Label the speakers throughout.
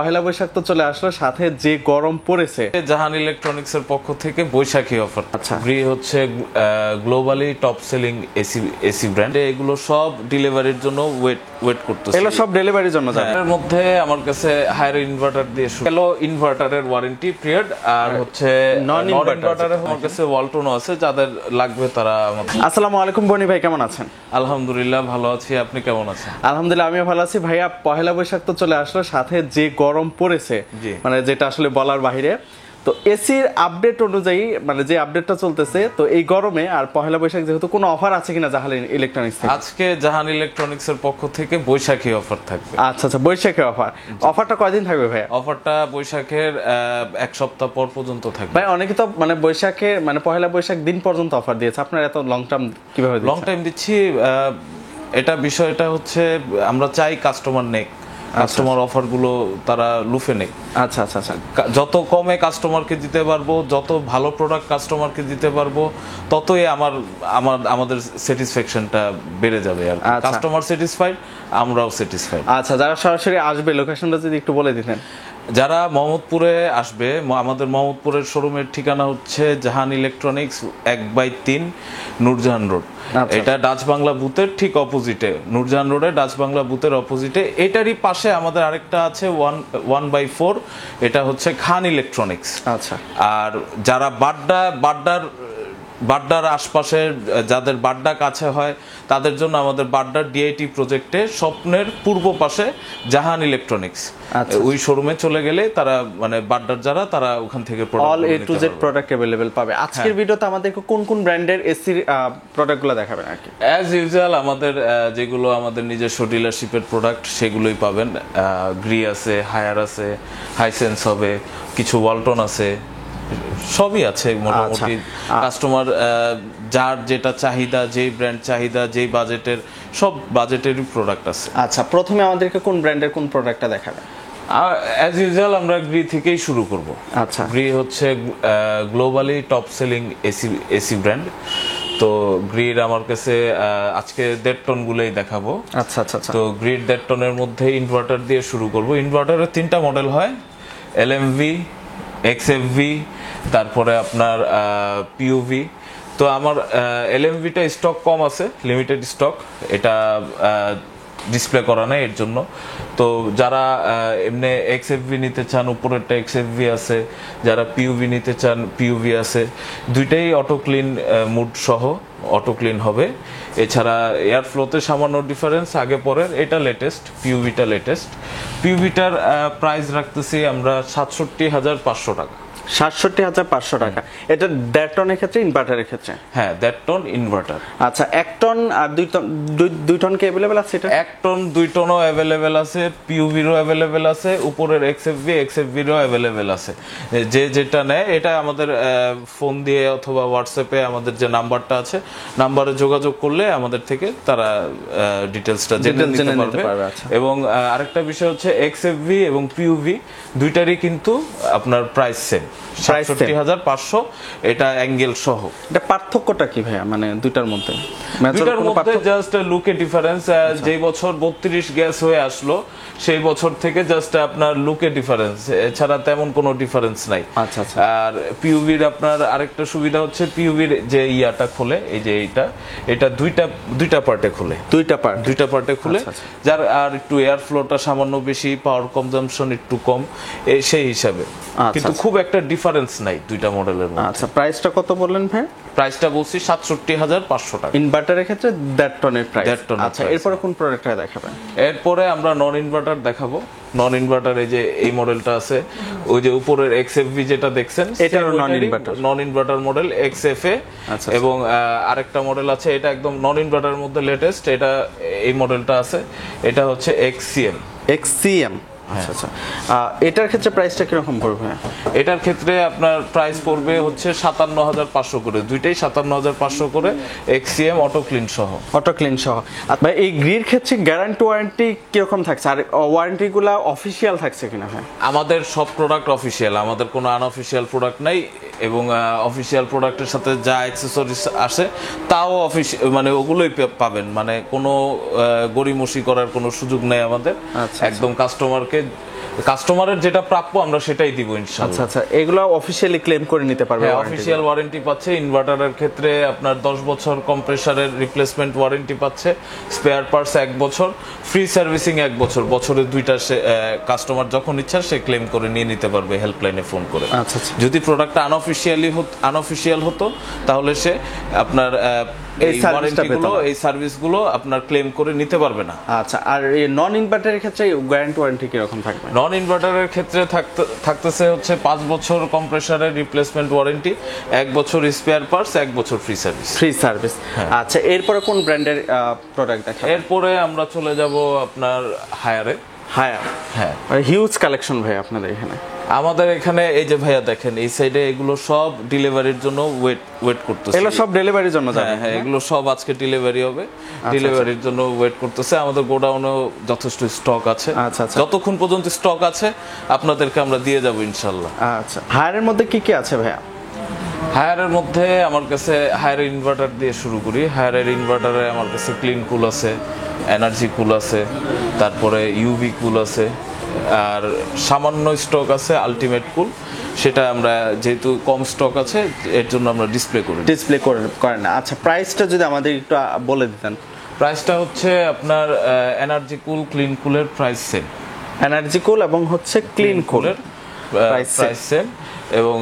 Speaker 1: পহেলা বৈশাখ তো চলে আসলো, সাথে যে গরম পড়েছে।
Speaker 2: জাহান ইলেকট্রনিক্স এর পক্ষ থেকে বৈশাখী অফার।
Speaker 1: আচ্ছা,
Speaker 2: গ্রি হচ্ছে globally top selling AC brand. এগুলো সব ডেলিভারির জন্য ওয়েট করতেছে।
Speaker 1: এগুলো সব ডেলিভারির জন্য যাবে।
Speaker 2: এর মধ্যে আমার কাছে হায়ার ইনভার্টার দিয়ে শুরু হলো, ইনভার্টারের ওয়ারেন্টি পিরিয়ড, আর হচ্ছে নন ইনভার্টারে আমার কাছে ওয়ালটনও আছে, যাদের লাগবে তারা আমাকে।
Speaker 1: আসসালামু আলাইকুম বনি ভাই, কেমন আছেন?
Speaker 2: আলহামদুলিল্লাহ ভালো আছি, আপনি কেমন আছেন?
Speaker 1: আলহামদুলিল্লাহ আমিও ভালো আছি ভাইয়া। পহেলা বৈশাখ তো চলে আসলো, সাথে যে গরম পড়েছে, মানে যেটা আসলে বলার বাইরে। তো এসির আপডেট অনুযায়ী, মানে যে আপডেটটা চলতেছে, তো এই গরমে আর পহেলা বৈশাখ যেহেতু কোনো অফার আছে কিনা জাহান ইলেকট্রনিক্স থেকে?
Speaker 2: আজকে জাহান ইলেকট্রনিক্স এর পক্ষ থেকে বৈশাখী অফার থাকবে।
Speaker 1: আচ্ছা আচ্ছা, বৈশাখী অফার। অফারটা কয়দিন থাকবে ভাইয়া?
Speaker 2: অফারটা বৈশাখের এক সপ্তাহ পর পর্যন্ত থাকবে।
Speaker 1: ভাই অনেকে তো মানে বৈশাখে মানে পহেলা বৈশাখ দিন পর্যন্ত অফার দিয়েছে, আপনারা এত লং টার্ম কিভাবে দিচ্ছেন?
Speaker 2: লং টাইম দিচ্ছি, বিষয়টা হচ্ছে আমরা চাই কাস্টমার নেক, কাস্টমার অফার গুলো তারা লুফে নেই।
Speaker 1: আচ্ছা আচ্ছা আচ্ছা,
Speaker 2: যত কমে কাস্টমারকে দিতে পারবো, যত ভালো প্রোডাক্ট কাস্টমারকে দিতে পারবো, ততই আমাদের স্যাটিসফ্যাকশনটা বেড়ে যাবে। আর কাস্টমার স্যাটিসফাইড, আমরাও স্যাটিসফাইড।
Speaker 1: আচ্ছা, যারা সরাসরি আসবে লোকেশনটা যদি একটু বলে দিতেন।
Speaker 2: যারা মোহাম্মদপুরে আসবে, আমাদের মোহাম্মদপুরের শোরুমের ঠিকানা হচ্ছে জাহান ইলেকট্রনিক্স 1/3 নূরজাহান রোড। এটা ডাচ বাংলা বুথের ঠিক অপোজিটে, নূরজাহান রোডে ডাচ বাংলা বুথের অপোজিটে। এটারই পাশে আমাদের আরেকটা আছে 1/4, এটা হচ্ছে খান ইলেকট্রনিক্স।
Speaker 1: আচ্ছা,
Speaker 2: আর যারা বাড্ডার আশপাশে, যাদের বাড্ডা কাছে হয়, তাদের জন্য আমাদের বাড্ডার ডিআইটি প্রজেক্টে স্বপ্নের পূর্ব পাশে জাহান ইলেকট্রনিক্স, ওই শোরুমে চলে গেলে তারা মানে বাড্ডার যারা, তারা ওখান থেকে
Speaker 1: all A to Z product available পাবে। আজকের ভিডিওতে আমাদেরকে কোন কোন ব্র্যান্ডের এসি প্রোডাক্টগুলো দেখাবেন আর কি?
Speaker 2: অ্যাজ ইউজুয়াল আমাদের যেগুলো আমাদের নিজস্ব ডিলারশিপের প্রোডাক্ট সেগুলোই পাবেন। গ্রি আছে, হায়ার আছে, হাইসেন্স হবে, কিছু ওয়ালটন আছে, সবই আছে মোটামুটি। কাস্টমার যার যেটা চাহিদা, যেই ব্র্যান্ড চাহিদা, যেই বাজেটের, সব বাজেটেরই প্রোডাক্ট আছে।
Speaker 1: আচ্ছা, প্রথমে আমাদেরকে কোন ব্র্যান্ডের কোন প্রোডাক্টটা দেখাবেন?
Speaker 2: অ্যাজ ইউজুয়াল আমরা গ্রি থেকেই শুরু করব।
Speaker 1: আচ্ছা,
Speaker 2: গ্রি হচ্ছে globally top selling AC brand. তো গ্রির আমার কাছে আজকে 1.5 টন গুলোই দেখাবো।
Speaker 1: আচ্ছা আচ্ছা আচ্ছা।
Speaker 2: তো গ্রির 1.5 টনের মধ্যে ইনভার্টার দিয়ে শুরু করব। ইনভার্টারের 3টা মডেল হয়, এলএমভি, এক্সএফভি, তারপরে আপনার পিইউভি। তো আমার এলএমভিটা স্টক কম আছে, লিমিটেড স্টক, এটা ডিসপ্লে করা নেই এর জন্য। তো যারা এমনি এক্সএফভি নিতে চান, উপরেরটা এক্সএফভি আছে, যারা পিইউভি নিতে চান পিইউভি আছে। দুইটাই অটো ক্লিন মুড সহ অটো ক্লিন হবে। এছাড়া এয়ার ফ্লোতে সামান্য ডিফারেন্স আগে পরের, এটা লেটেস্ট, পিইউভিটা লেটেস্ট। পিইউভিটার প্রাইস রাখতেছি আমরা 67,500 টাকা।
Speaker 1: 67,500 টাকা। এটা 1.5 টনের ক্ষেত্রে, ইনভার্টারের ক্ষেত্রে?
Speaker 2: হ্যাঁ, 1.5 টন ইনভার্টার।
Speaker 1: আচ্ছা, 1 টন আর 2 টন কি अवेलेबल আছে? এটা
Speaker 2: 1 টন 2 টনও अवेलेबल আছে, পিইউভিরও अवेलेबल আছে, উপরের এক্সএফভিরও अवेलेबल আছে। যে যেটা নেয়, এটা আমাদের ফোন দিয়ে অথবা হোয়াটসঅ্যাপে আমাদের যে নাম্বারটা আছে, নাম্বারে যোগাযোগ করলে আমাদের থেকে তারা ডিটেইলসটা জেনে নিতে পারবে। এবং আরেকটা বিষয় হচ্ছে এক্সএফভি এবং পিইউভি দুইটারই কিন্তু আপনার প্রাইস সেম, 67,500, এটা অ্যাঙ্গেল সহ।
Speaker 1: এটা পার্থক্যটা কি ভাইয়া, মানে দুইটার মধ্যে?
Speaker 2: দুইটার মধ্যে জাস্ট লুকে ডিফারেন্স। যেই বছর 32 গ্যাস হয়ে আসলো, সেই বছর থেকে জাস্ট আপনার লুকে ডিফারেন্স, এছাড়া তেমন কোনো ডিফারেন্স নাই।
Speaker 1: আচ্ছা আচ্ছা।
Speaker 2: আর পিইউভির আপনার আরেকটা সুবিধা হচ্ছে, পিইউভির যে ইয়াটা খোলে, এই যে এটা দুইটা পার্টে খোলে, দুইটা পার্টে খুলে, যার আর একটু এয়ার ফ্লোটা সামান্য বেশি, পাওয়ার কনজাম্পশন একটু কম, সেই হিসাবে। কিন্তু খুব একটা ডিফারেন্স নাই দুইটা মডেলের মধ্যে।
Speaker 1: আচ্ছা, প্রাইসটা কত বললেন ভাই?
Speaker 2: প্রাইসটা বলছি 67,500 টাকা।
Speaker 1: ইনভার্টারের ক্ষেত্রে 1.5 টনের প্রাইস।
Speaker 2: 1.5 টনের।
Speaker 1: আচ্ছা, এরপরে কোন প্রোডাক্টটা দেখাবেন?
Speaker 2: এরপরে আমরা নন ইনভার্টার দেখাবো। নন ইনভার্টার এই যে এই মডেলটা আছে, ওই যে উপরের এক্সএফভি যেটা দেখছেন,
Speaker 1: এটা নন ইনভার্টার
Speaker 2: মডেল এক্সএফএ। এবং আরেকটা মডেল আছে, এটা একদম নন ইনভার্টারের মধ্যে লেটেস্ট, এটা এই মডেলটা আছে, এটা হচ্ছে এক্সসিএম।
Speaker 1: আচ্ছা আচ্ছা। এটার ক্ষেত্রে প্রাইসটা কিরকম পড়বে?
Speaker 2: এটার ক্ষেত্রে আপনার প্রাইস পড়বে হচ্ছে 57,500 করে, দুইটাই 57,500 করে, এক্সসিএম অটো ক্লিন সহ।
Speaker 1: ভাই এই গ্রির ক্ষেত্রে গ্যারান্টি ওয়ারেন্টি কিরকম থাকছে, আর ওয়ারেন্টিগুলো অফিসিয়াল থাকছে কিনা? ভাই
Speaker 2: আমাদের সব প্রোডাক্ট অফিসিয়াল, আমাদের কোনো আনঅফিসিয়াল প্রোডাক্ট নাই। এবং অফিসিয়াল প্রোডাক্টের সাথে যা অ্যাক্সেসরিজ আসে তাও মানে ওগুলোই পাবেন, মানে কোনো গড়িমসি করার কোনো সুযোগ নেই আমাদের। একদম কাস্টমারকে কাস্টমারের যেটা প্রাপ্য আমরা সেটাই দিব ইনশাআল্লাহ।
Speaker 1: আচ্ছা আচ্ছা, এগুলো অফিশিয়ালি ক্লেম করে নিতে পারবে?
Speaker 2: হ্যাঁ, অফিশিয়াল ওয়ারেন্টি পাচ্ছে। ইনভার্টারের ক্ষেত্রে আপনার 10 বছর কম্প্রেসারের রিপ্লেসমেন্ট ওয়ারেন্টি পাচ্ছে, স্পেয়ার পার্টস 1 বছর, ফ্রি সার্ভিসিং 1 বছর, বছরে 2টা কাস্টমার যখন ইচ্ছা সে ক্লেম করে নিয়ে নিতে পারবে হেল্পলাইনে ফোন করে।
Speaker 1: আচ্ছা আচ্ছা,
Speaker 2: যদি প্রোডাক্টটা আনঅফিশিয়াল হতো তাহলে সে আপনার এই ওয়ারেন্টিগুলো এই সার্ভিসগুলো আপনার ক্লেম করে নিতে পারবে না।
Speaker 1: আচ্ছা, আর এই নন ইনভার্টারের ক্ষেত্রে গ্যারান্টি ওয়ারেন্টি কি রকম থাকবে?
Speaker 2: নন ইনভার্টারের ক্ষেত্রে থাকতেছে হচ্ছে 5 বছর কম্প্রেসারের রিপ্লেসমেন্ট ওয়ারেন্টি, 1 বছর স্পেয়ার পার্টস, 1 বছর ফ্রি সার্ভিস।
Speaker 1: Free service. আচ্ছা, এরপরে কোন ব্র্যান্ডের প্রোডাক্ট দেখাবেন?
Speaker 2: এরপরে আমরা চলে যাব আপনার হায়ারে।
Speaker 1: হায়ার, হ্যাঁ, হিউজ কালেকশন ভাই আপনাদের এখানে।
Speaker 2: আমাদের এখানে এই যে ভাইয়া দেখেন এই সাইডে এগুলো সব ডেলিভারির জন্য ওয়েট করতেছে।
Speaker 1: এগুলো সব ডেলিভারির জন্য যাবে?
Speaker 2: হ্যাঁ, এগুলো সব আজকে ডেলিভারি হবে, ডেলিভারির জন্য ওয়েট করতেছে। আমাদের গোডাউনেও যথেষ্ট স্টক আছে।
Speaker 1: আচ্ছা আচ্ছা,
Speaker 2: যতক্ষণ পর্যন্ত স্টক আছে আপনাদেরকে আমরা দিয়ে যাব ইনশাআল্লাহ।
Speaker 1: আচ্ছা, হায়ারের মধ্যে কি কি আছে ভাইয়া?
Speaker 2: হায়ারের মধ্যে আমার কাছে হায়ারের ইনভার্টার দিয়ে শুরু করি। হায়ারের ইনভার্টারে আমার কাছে ক্লিন কুল আছে, এনার্জি কুল আছে, তারপরে ইউভি কুল আছে, আর সামান্য স্টক আছে আলটিমেট কুল। সেটা আমরা যেহেতু কম স্টক আছে এর জন্য আমরা ডিসপ্লে
Speaker 1: করেন না। আচ্ছা, প্রাইসটা যদি আমাদের একটু বলে দিতেন।
Speaker 2: প্রাইসটা হচ্ছে আপনার এনার্জি কুল ক্লিন কুলের প্রাইস সেম।
Speaker 1: এনার্জি কুল এবং হচ্ছে ক্লিন কুলের
Speaker 2: প্রাইস সেম। এবং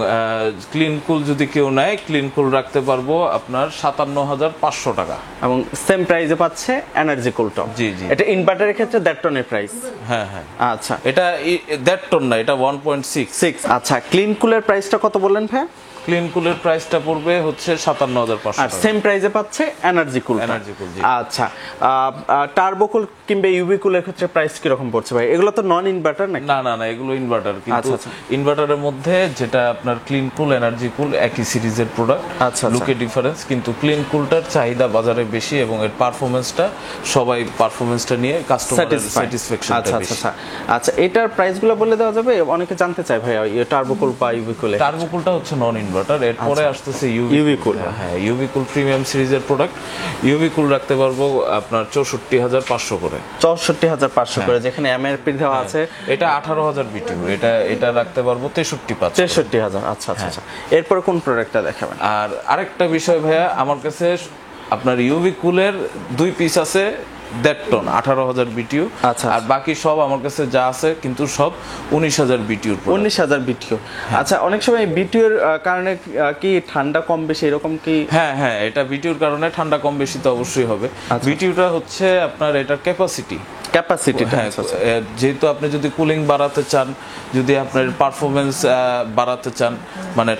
Speaker 2: ক্লিন কুল যদি কেউ নেয়, ক্লিন কুল রাখতে পারবো আপনার 57,500 টাকা,
Speaker 1: এবং সেম প্রাইসে পাচ্ছে এনার্জি কুলটা।
Speaker 2: জি জি,
Speaker 1: এটা ইনভার্টারের ক্ষেত্রে 1.5 টনের প্রাইস।
Speaker 2: হ্যাঁ হ্যাঁ,
Speaker 1: আচ্ছা,
Speaker 2: এটা 1.5 টন না, এটা 1.6।
Speaker 1: আচ্ছা, ক্লিন কুলের প্রাইসটা কত বললেন ভাই?
Speaker 2: ক্লিন কুলের প্রাইসটা পড়বে হচ্ছে 57,500
Speaker 1: আর সেম প্রাইসে পাচ্ছে এনার্জি কুল। আচ্ছা, টার্বো কুল কিংবা ইউভি কুলের ক্ষেত্রে প্রাইস কি রকম পড়ছে ভাই? এগুলো তো নন ইনভার্টার নাকি?
Speaker 2: না না না, এগুলো ইনভার্টার, কিন্তু ইনভার্টারের মধ্যে যেটা আপনার ক্লিন কুল এনার্জি কুল একই সিরিজের প্রোডাক্ট।
Speaker 1: আচ্ছা,
Speaker 2: লুকে ডিফারেন্স, কিন্তু ক্লিন কুলটার চাহিদা বাজারে বেশি এবং এর পারফরম্যান্সটা সবাই নিয়ে কাস্টমারের স্যাটিসফ্যাকশনটা বেশি।
Speaker 1: আচ্ছা আচ্ছা, এটার প্রাইসগুলো বলে দেওয়া যাবে? অনেকে জানতে চায় ভাই টার্বো কুল বা ইউভি কুল।
Speaker 2: টার্বো কুলটা হচ্ছে নন ইনভার্টার, এরপরে আসতেছে ইউভি কুল। হ্যাঁ, ইউভি কুল প্রিমিয়াম সিরিজের প্রোডাক্ট। ইউভি কুল রাখতে পারবো আপনার 64,500 করে।
Speaker 1: 64,500 করে, যেখানে এমআরপি দেওয়া আছে।
Speaker 2: এটা 18,000 বিটিউ, এটা রাখতে পারবো
Speaker 1: 63,000। আচ্ছা আচ্ছা আচ্ছা, এরপর কোন প্রোডাক্টটা দেখাবেন?
Speaker 2: আর আরেকটা বিষয় ভাইয়া, আমার কাছে আপনার ইউভি কুলের 2 পিস আছে 1.5 টন, 18,000 বিটিউ।
Speaker 1: আচ্ছা,
Speaker 2: আর বাকি সব আমার কাছে যা আছে কিন্তু সব 19,000 বিটিউ।
Speaker 1: 19,000 বিটিউ। আচ্ছা, অনেক সময় বিটিউর কারণে কি ঠান্ডা কম বেশি এরকম কি?
Speaker 2: হ্যাঁ হ্যাঁ, এটা বিটিউর কারণে ঠান্ডা কম বেশি তো অবশ্যই হবে। বিটিউটা হচ্ছে আপনার এটার ক্যাপাসিটি। যেহেতু আপনি যদি কুলিং বাড়াতে চান, যদি আপনার পারফরমেন্স বাড়াতে চান, মানে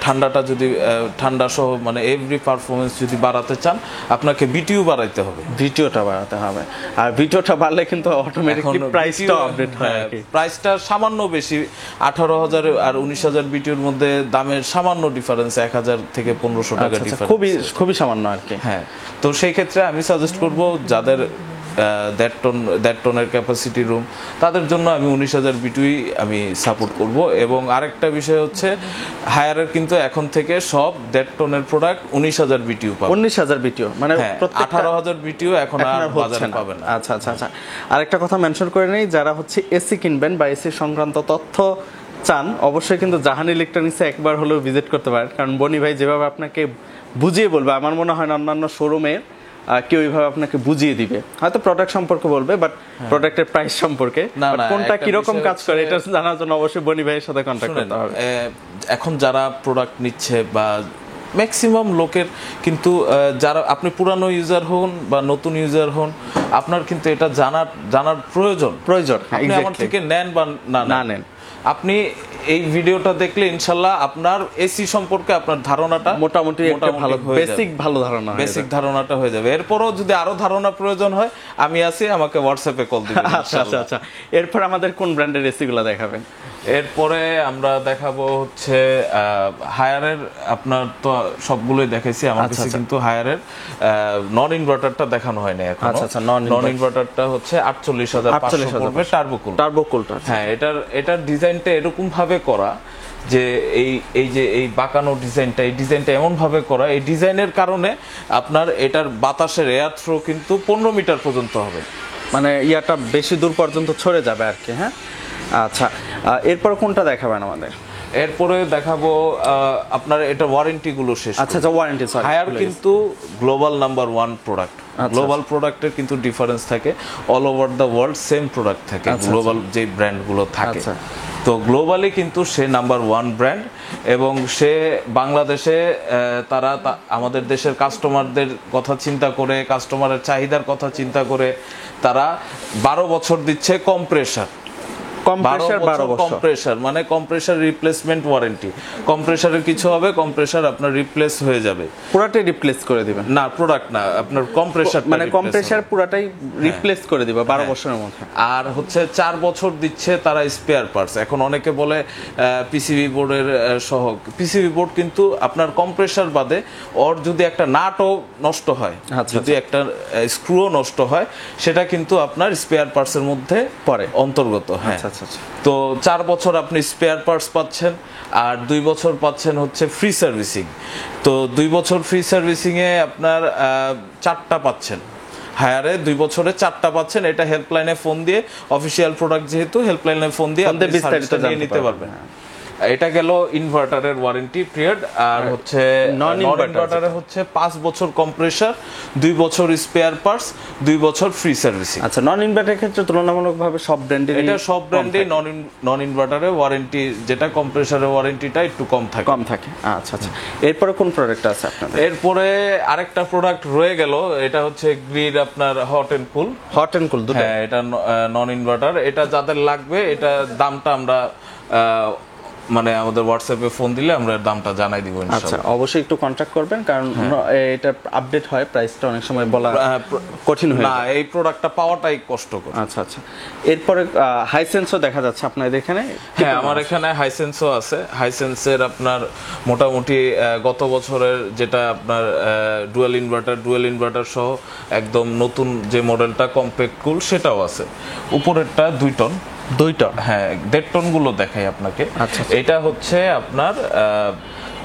Speaker 2: ঠান্ডা সহ মানে এভরি পারফরমেন্স যদি বাড়াতে চান, আপনাকে বিটিউ বাড়াইতে হবে,
Speaker 1: বিটিউটা বাড়াতে হবে। আর বিটিউটা বাড়লে কিন্তু অটোমেটিক্যালি প্রাইসটা আপডেট হয়।
Speaker 2: প্রাইসটা সামান্য বেশি, 18,000 আর 19,000 বিটিউর মধ্যে দামের সামান্য ডিফারেন্স, 1,000 থেকে 1,500 টাকা ডিফারেন্স,
Speaker 1: খুবই সামান্য আর কি।
Speaker 2: হ্যাঁ, তো সেই ক্ষেত্রে আমি সাজেস্ট করব যাদের 1.5 টনের ক্যাপাসিটি রুম, তাদের জন্য আমি 19,000 বিটুই আমি সাপোর্ট করব। এবং আরেকটা বিষয় হচ্ছে হায়ারের কিন্তু এখন থেকে সব 1.5 টনের প্রোডাক্ট 19,000 বিটিউ পাবে।
Speaker 1: 19,000 বিটিউ মানে
Speaker 2: 18,000 বিটিউ এখন আর বাজারে পাবেন না।
Speaker 1: আচ্ছা আচ্ছা আচ্ছা, আরেকটা কথা মেনশন করে নেই, যারা হচ্ছে এসি কিনবেন বা এসি সংক্রান্ত তথ্য চান, অবশ্যই কিন্তু জাহান ইলেকট্রনিক্সে একবার হলেও ভিজিট করতে পারেন। কারণ বনি ভাই যেভাবে আপনাকে বুঝিয়ে বলবে, আমার মনে হয় না অন্যান্য শোরুমে কেউ এইভাবে আপনাকে বুঝিয়ে দিবে। হয়তো প্রোডাক্ট সম্পর্কে বলবে, বাট প্রোডাক্টের প্রাইস সম্পর্কে কোনটা কিরকম কাজ করে এটা জানার জন্য অবশ্যই বনি ভাইয়ের সাথে কন্ট্যাক্ট করতে হবে।
Speaker 2: এখন যারা প্রোডাক্ট নিচ্ছে বা ম্যাক্সিমাম লোকের কিন্তু যারা আপনি পুরানো ইউজার হন বা নতুন ইউজার হন, আপনার কিন্তু এটা জানার প্রয়োজন। আপনি আমার থেকে নেন বা না নেন, আপনি এই ভিডিওটা দেখলে ইনশাল্লাহ আপনার এসি সম্পর্কে আপনার ধারণাটা মোটামুটি বেসিক ধারণাটা হয়ে যাবে। এরপরও যদি আরো ধারণা প্রয়োজন হয়, আমি আছি, আমাকে হোয়াটসঅ্যাপে কল দিবেন।
Speaker 1: আচ্ছা আচ্ছা আচ্ছা, এরপর আমাদের কোন ব্র্যান্ডের এসি গুলো দেখাবেন?
Speaker 2: এরপরে আমরা দেখাবো হচ্ছে হায়ারের, আপনার তো সবগুলোই দেখাইছি, আমার কাছে কিন্তু হায়ারের নন ইনভার্টারটা দেখানো হয়নি এখন।
Speaker 1: আচ্ছা আচ্ছা,
Speaker 2: নন ইনভার্টারটা হচ্ছে 48,500 পড়বে টার্বো কুলটা। হ্যাঁ, এটার ডিজাইনটা এরকম ভাবে করা যে এই বাঁকানো ডিজাইনটা, এই ডিজাইনটা এমন ভাবে করা, এই ডিজাইনের কারণে আপনার এটার বাতাসের এয়ার থ্রো কিন্তু 15 মিটার পর্যন্ত হবে,
Speaker 1: মানে ইয়াটা বেশি দূর পর্যন্ত ছড়ে যাবে আর কি। হ্যাঁ, আচ্ছা, এরপর কোনটা দেখাবেন আমাদের?
Speaker 2: এরপরে দেখাবো আপনার এটা ওয়ারেন্টি গুলো শেষ।
Speaker 1: আচ্ছা আচ্ছা, ওয়ারেন্টি।
Speaker 2: হায়ার কিন্তু গ্লোবাল নাম্বার 1 প্রোডাক্ট। গ্লোবাল প্রোডাক্টের কিন্তু ডিফারেন্স থাকে, all over the world same product থাকে গ্লোবাল যে ব্র্যান্ডগুলো থাকে। তো গ্লোবালি কিন্তু সে নাম্বার 1 ব্র্যান্ড, এবং সে বাংলাদেশে তারা আমাদের দেশের কাস্টমারদের কথা চিন্তা করে, কাস্টমারের চাহিদার কথা চিন্তা করে তারা 12 বছর দিচ্ছে কম্প্রেসার। কম্প্রেসার মানে কম্প্রেসার রিপ্লেসমেন্ট ওয়ারেন্টি। কম্প্রেসারের কিছু হবে, কম্প্রেসার আপনার রিপ্লেস হয়ে যাবে,
Speaker 1: পুরাটাই রিপ্লেস করে দিবেন?
Speaker 2: না, প্রোডাক্ট না, আপনার কম্প্রেসার,
Speaker 1: মানে কম্প্রেসার পুরাটাই রিপ্লেস করে দিবে 12 বছরের মধ্যে।
Speaker 2: আর হচ্ছে 4 বছর দিচ্ছে তারা স্পেয়ার পার্টস। এখন অনেকে বলে পিসিবি বোর্ডের সহ, পিসিবি বোর্ড কিন্তু আপনার কম্প্রেসার বাদে ওর যদি একটা নাটও নষ্ট হয়, যদি একটা স্ক্রুও নষ্ট হয়, সেটা কিন্তু আপনার স্পেয়ার পার্টসের মধ্যে পড়ে, অন্তর্গত। হ্যাঁ, তো 4 বছর আপনি স্পেয়ার পার্টস পাচ্ছেন, আর 2 বছর পাচ্ছেন হচ্ছে ফ্রি সার্ভিসিং। তো 2 বছর ফ্রি সার্ভিসিং এ আপনার 4টা পাচ্ছেন, হায়ারে 2 বছরে 4টা পাচ্ছেন। এটা হেল্পলাইনে ফোন দিয়ে, অফিসিয়াল প্রোডাক্ট যেহেতু হেল্পলাইনে ফোন দিয়ে আপনি সার্ভিসটা নিয়ে নিতে পারবেন। এটা গেল ইনভার্টারের ওয়ারেন্টি পিরিয়ড। আর হচ্ছে নন ইনভার্টারে হচ্ছে 5 বছর কম্প্রেসার, 2 বছর স্পেয়ার পার্টস, 2 বছর ফ্রি সার্ভিসিং।
Speaker 1: আচ্ছা, নন ইনভার্টারের ক্ষেত্রে তুলনামূলকভাবে সব ব্র্যান্ডের,
Speaker 2: এটা সব ব্র্যান্ডেই নন ইনভার্টারে ওয়ারেন্টি, যেটা কম্প্রেসারের ওয়ারেন্টি একটু কম থাকে।
Speaker 1: আচ্ছা আচ্ছা, এরপরে কোন প্রোডাক্ট আছে আপনাদের?
Speaker 2: এরপরে আরেকটা প্রোডাক্ট রয়ে গেল, এটা হচ্ছে গ্রিড আপনার হট এন্ড কুল। হ্যাঁ, এটা নন ইনভার্টার। এটা যাদের লাগবে, এটা দামটা আমরা মানে আমাদের হোয়াটসঅ্যাপে ফোন দিলে আমরা দামটা জানাই দিব ইনশাআল্লাহ।
Speaker 1: আচ্ছা, অবশ্যই একটু কন্টাক্ট করবেন, কারণ এটা আপডেট হয়, প্রাইসটা অনেক সময় বলা কঠিন হয়ে যায়।
Speaker 2: না, এই প্রোডাক্টটা পাওয়াটাই কষ্টকর।
Speaker 1: আচ্ছা আচ্ছা, এরপরে হাইসেন্সও দেখা যাচ্ছে আপনাদের এখানে?
Speaker 2: হ্যাঁ, আমার এখানে হাইসেন্সও আছে। হাইসেন্সের আপনার মোটামুটি গত বছরের যেটা আপনার ডুয়াল ইনভার্টার সহ একদম নতুন যে মডেলটা কম্প্যাক্ট কুল, সেটাও আছে। উপরেরটা 2 টন,
Speaker 1: 2 টন,
Speaker 2: হ্যাঁ 1.5 টন গুলো দেখাই আপনাকে। এটা হচ্ছে আপনার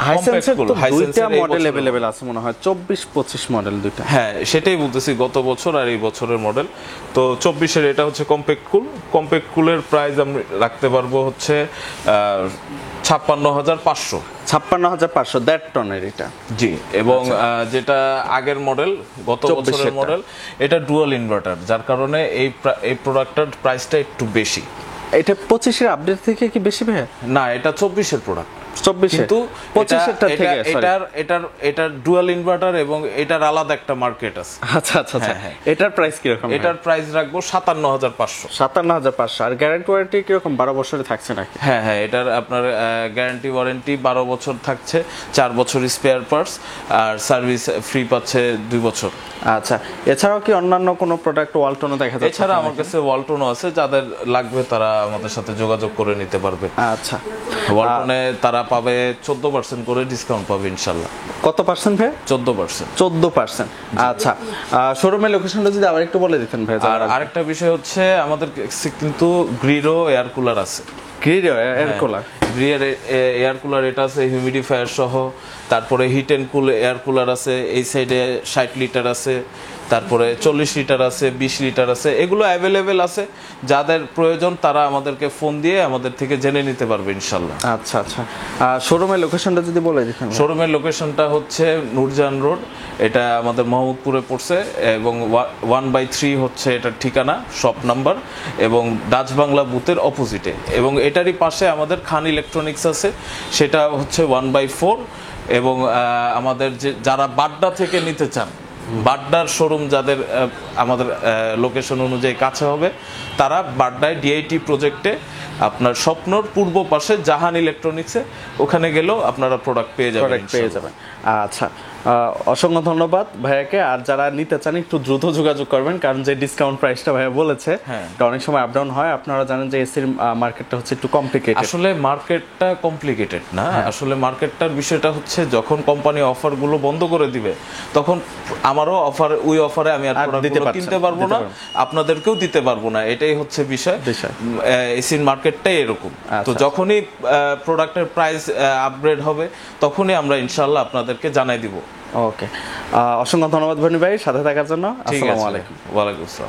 Speaker 1: হাইসেন্সের দুইটা মডেল अवेलेबल আছে মনে হয়, 24-25 মডেল দুইটা।
Speaker 2: হ্যাঁ, সেটাই বলতেছি, গত বছর আর এই বছরের মডেল। তো 24-এর এটা হচ্ছে কম্প্যাক্ট কুলের প্রাইস আমরা রাখতে পারবো হচ্ছে 56,500।
Speaker 1: 56,500 1.5 টনের এটা।
Speaker 2: জি, এবং যেটা আগের মডেল, গত বছরের মডেল, এটা ডুয়াল ইনভার্টার, যার কারণে এই প্রোডাক্টটার প্রাইসটা একটু বেশি।
Speaker 1: এটা 25-এর আপডেট থেকে কি বেশি ভাই?
Speaker 2: না, এটা 24-এর প্রোডাক্ট।
Speaker 1: 24 কিন্তু 25-এরটা থেকে
Speaker 2: এটার ডুয়াল ইনভার্টার এবং এটার আলাদা একটা মার্কেট আছে।
Speaker 1: আচ্ছা আচ্ছা আচ্ছা, এটার প্রাইস কি রকম?
Speaker 2: এটার প্রাইস রাখবো 57,500।
Speaker 1: 57,500। আর গ্যারান্টি ওয়ারেন্টি কি রকম, 12 বছরে থাকছে নাকি?
Speaker 2: হ্যাঁ হ্যাঁ, এটার আপনার গ্যারান্টি ওয়ারেন্টি 12 বছর থাকছে, 4 বছর স্পেয়ার পার্টস, আর সার্ভিস ফ্রি পাচ্ছে 2 বছর।
Speaker 1: আচ্ছা, এছাড়াও কি অন্যান্য কোনো প্রোডাক্ট ওয়ালটনও দেখা যাচ্ছে?
Speaker 2: এছাড়া আমার কাছে ওয়ালটনও আছে, যাদের লাগবে তারা আমাদের সাথে যোগাযোগ করে নিতে পারবে।
Speaker 1: আচ্ছা,
Speaker 2: ওয়ালটনে তারা পাবে 14% করে ডিসকাউন্ট পাবে ইনশাআল্লাহ।
Speaker 1: কত পার্সেন্ট ভাই?
Speaker 2: 14%।
Speaker 1: 14%। আচ্ছা, শোরুমের লোকেশনটা যদি আবার একটু বলে দিতেন ভাই।
Speaker 2: আর আরেকটা বিষয় হচ্ছে, আমাদের কিন্তু গ্রিডো এয়ার কুলার আছে।
Speaker 1: গ্রিডো এয়ার কুলার,
Speaker 2: এয়ার কুলার এটা আছে হিউমিডিফায়ার সহ। তারপরে heat and cool air cooler আছে, এই সাইডে 60 লিটার আছে, তারপরে 40 লিটার আছে, 20 লিটার আছে। এগুলো অ্যাভেলেবেল আছে, যাদের প্রয়োজন তারা আমাদেরকে ফোন দিয়ে আমাদের থেকে জেনে নিতে পারবে ইনশাল্লাহ।
Speaker 1: আচ্ছা আচ্ছা, শোরুমের লোকেশনটা যদি বলে দিতেন।
Speaker 2: শোরুমের লোকেশনটা হচ্ছে নূরজাহান রোড, এটা আমাদের মোহাম্মদপুরে পড়ছে, এবং 1/3 হচ্ছে এটার ঠিকানা, শপ নাম্বার, এবং ডাচ বাংলা বুথের অপোজিটে। এবং এটারই পাশে আমাদের খান ইলেকট্রনিক্স আছে, সেটা হচ্ছে 1/4। এবং আমাদের যারা বাড্ডা থেকে নিতে চান, বাড্ডার শোরুম যাদের আমাদের লোকেশন অনুযায়ী কাছে হবে, তারা বাড্ডায় ডিআইটি প্রজেক্টে আপনার স্বপ্নর পূর্ব পাশে জাহান ইলেকট্রনিক্সে, ওখানে গেলেও আপনারা প্রোডাক্ট পেয়ে যাবেন।
Speaker 1: আচ্ছা, অসংখ্য ধন্যবাদ ভাইয়াকে। আর যারা নিতে চান একটু দ্রুত যোগাযোগ করবেন, কারণ যে ডিসকাউন্ট প্রাইসটা ভাইয়া বলেছে এটা অনেক সময় আপ ডাউন হয়। আপনারা জানেন যে এসির মার্কেটটা হচ্ছে একটু কমপ্লিকেটেড।
Speaker 2: আসলে মার্কেটটা কমপ্লিকেটেড না, আসলে মার্কেটটার বিষয়টা হচ্ছে যখন কোম্পানি অফারগুলো বন্ধ করে দিবে, তখন আমারও ওই অফারে আমি আর প্রোডাক্টগুলো কিনতে পারবো না, আপনাদেরকেও দিতে পারবো না। এটাই হচ্ছে বিষয়। এসির মার্কেটটাই এরকম। তো যখনই প্রোডাক্টের প্রাইস আপগ্রেড হবে, তখনই আমরা ইনশাআল্লাহ আপনাদেরকে জানাই দিব।
Speaker 1: ওকে, অসংখ্য ধন্যবাদ ভনি ভাই সাথে থাকার জন্য। আসসালামু আলাইকুম।
Speaker 2: ওয়ালাইকুম আসসালাম।